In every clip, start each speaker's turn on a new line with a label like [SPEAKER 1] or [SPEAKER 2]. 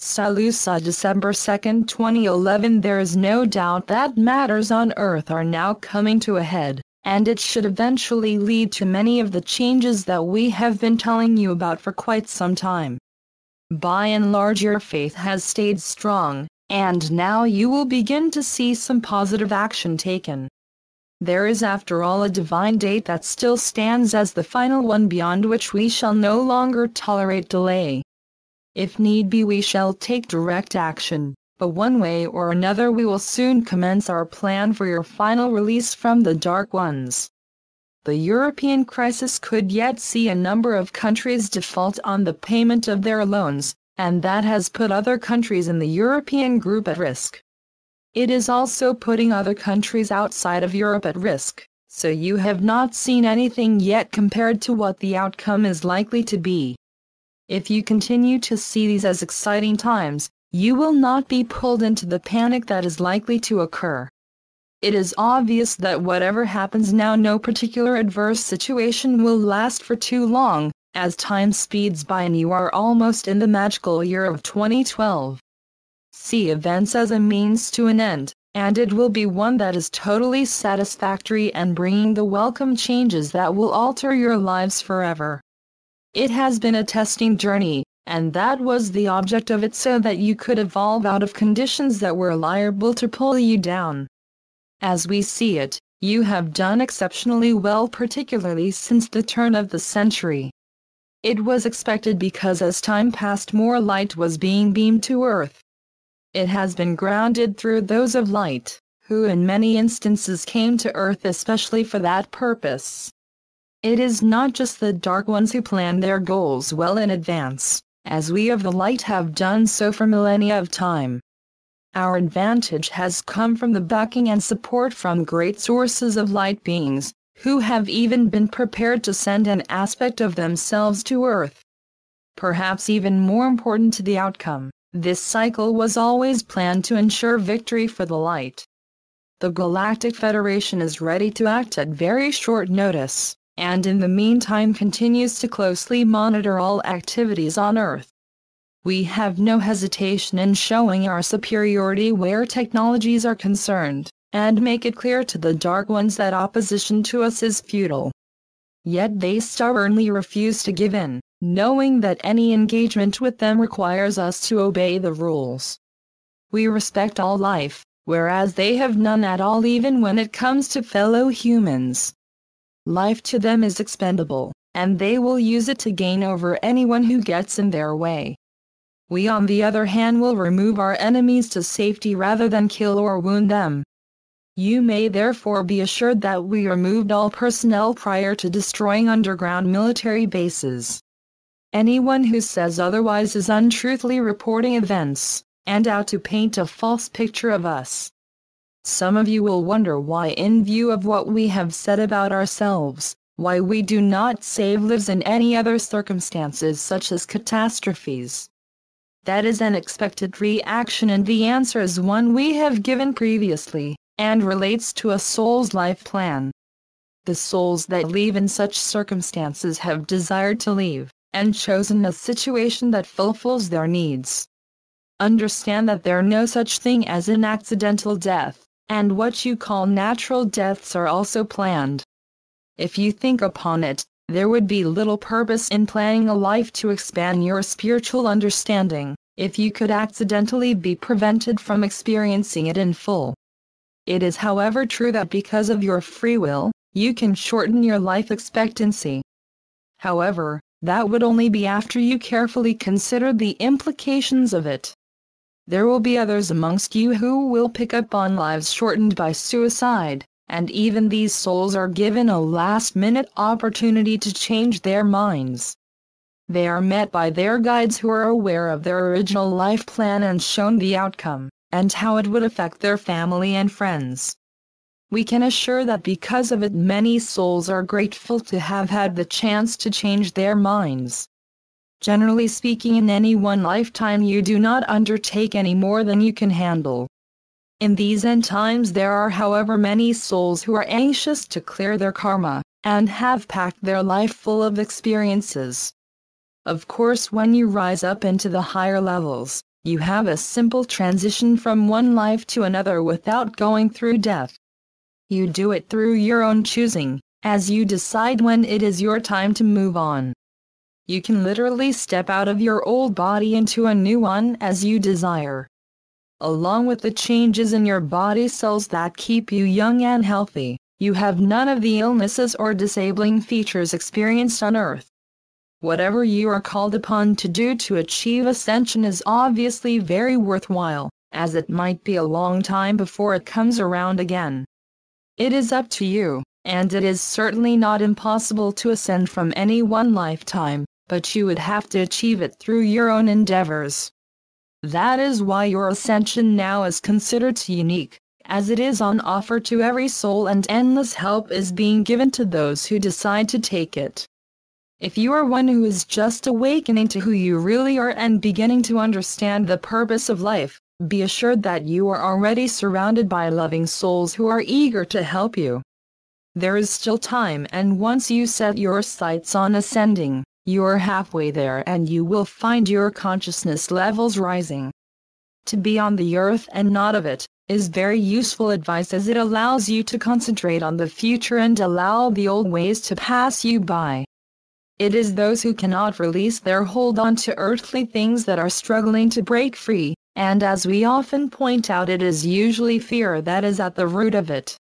[SPEAKER 1] SaLuSa December 2, 2011. There is no doubt that matters on Earth are now coming to a head, and it should eventually lead to many of the changes that we have been telling you about for quite some time. By and large, your faith has stayed strong, and now you will begin to see some positive action taken. There is, after all, a divine date that still stands as the final one beyond which we shall no longer tolerate delay. If need be, we shall take direct action, but one way or another we will soon commence our plan for your final release from the Dark Ones. The European crisis could yet see a number of countries default on the payment of their loans, and that has put other countries in the European group at risk. It is also putting other countries outside of Europe at risk, so you have not seen anything yet compared to what the outcome is likely to be. If you continue to see these as exciting times, you will not be pulled into the panic that is likely to occur. It is obvious that whatever happens now, no particular adverse situation will last for too long, as time speeds by and you are almost in the magical year of 2012. See events as a means to an end, and it will be one that is totally satisfactory and bringing the welcome changes that will alter your lives forever. It has been a testing journey, and that was the object of it, so that you could evolve out of conditions that were liable to pull you down. As we see it, you have done exceptionally well, particularly since the turn of the century. It was expected because as time passed, more light was being beamed to Earth. It has been grounded through those of light, who in many instances came to Earth especially for that purpose. It is not just the Dark Ones who plan their goals well in advance, as we of the light have done so for millennia of time. Our advantage has come from the backing and support from great sources of light beings, who have even been prepared to send an aspect of themselves to Earth. Perhaps even more important to the outcome, this cycle was always planned to ensure victory for the light. The Galactic Federation is ready to act at very short notice, and in the meantime continues to closely monitor all activities on Earth. We have no hesitation in showing our superiority where technologies are concerned, and make it clear to the Dark Ones that opposition to us is futile. Yet they stubbornly refuse to give in, knowing that any engagement with them requires us to obey the rules. We respect all life, whereas they have none at all, even when it comes to fellow humans. Life to them is expendable, and they will use it to gain over anyone who gets in their way. We, on the other hand, will remove our enemies to safety rather than kill or wound them. You may therefore be assured that we removed all personnel prior to destroying underground military bases. Anyone who says otherwise is untruthfully reporting events, and out to paint a false picture of us. Some of you will wonder why, in view of what we have said about ourselves, why we do not save lives in any other circumstances such as catastrophes. That is an expected reaction, and the answer is one we have given previously, and relates to a soul's life plan. The souls that leave in such circumstances have desired to leave, and chosen a situation that fulfills their needs. Understand that there is no such thing as an accidental death, and what you call natural deaths are also planned. If you think upon it, there would be little purpose in planning a life to expand your spiritual understanding, if you could accidentally be prevented from experiencing it in full. It is, however, true that because of your free will, you can shorten your life expectancy. However, that would only be after you carefully consider the implications of it. There will be others amongst you who will pick up on lives shortened by suicide, and even these souls are given a last-minute opportunity to change their minds. They are met by their guides who are aware of their original life plan and shown the outcome, and how it would affect their family and friends. We can assure that because of it, many souls are grateful to have had the chance to change their minds. Generally speaking, in any one lifetime you do not undertake any more than you can handle. In these end times there are, however, many souls who are anxious to clear their karma, and have packed their life full of experiences. Of course, when you rise up into the higher levels, You have a simple transition from one life to another without going through death. You do it through your own choosing, as you decide when it is your time to move on. You can literally step out of your old body into a new one as you desire. Along with the changes in your body cells that keep you young and healthy, you have none of the illnesses or disabling features experienced on Earth. Whatever you are called upon to do to achieve ascension is obviously very worthwhile, as it might be a long time before it comes around again. It is up to you, and it is certainly not impossible to ascend from any one lifetime, but you would have to achieve it through your own endeavors. That is why your ascension now is considered unique, as it is on offer to every soul and endless help is being given to those who decide to take it. If you are one who is just awakening to who you really are and beginning to understand the purpose of life, be assured that you are already surrounded by loving souls who are eager to help you. There is still time, and once you set your sights on ascending, you are halfway there and you will find your consciousness levels rising. To be on the earth and not of it is very useful advice, as it allows you to concentrate on the future and allow the old ways to pass you by. It is those who cannot release their hold on to earthly things that are struggling to break free, and as we often point out, it is usually fear that is at the root of it.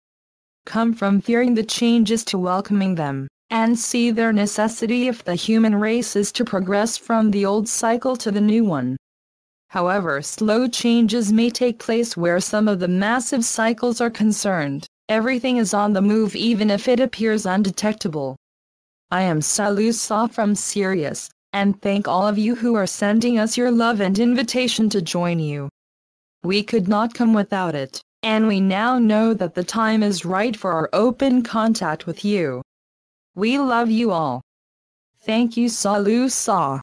[SPEAKER 1] Come from fearing the changes to welcoming them, and see their necessity if the human race is to progress from the old cycle to the new one. However slow changes may take place where some of the massive cycles are concerned, everything is on the move even if it appears undetectable. I am SaLuSa from Sirius, and thank all of you who are sending us your love and invitation to join you. We could not come without it, and we now know that the time is right for our open contact with you. We love you all. Thank you, SaLuSa.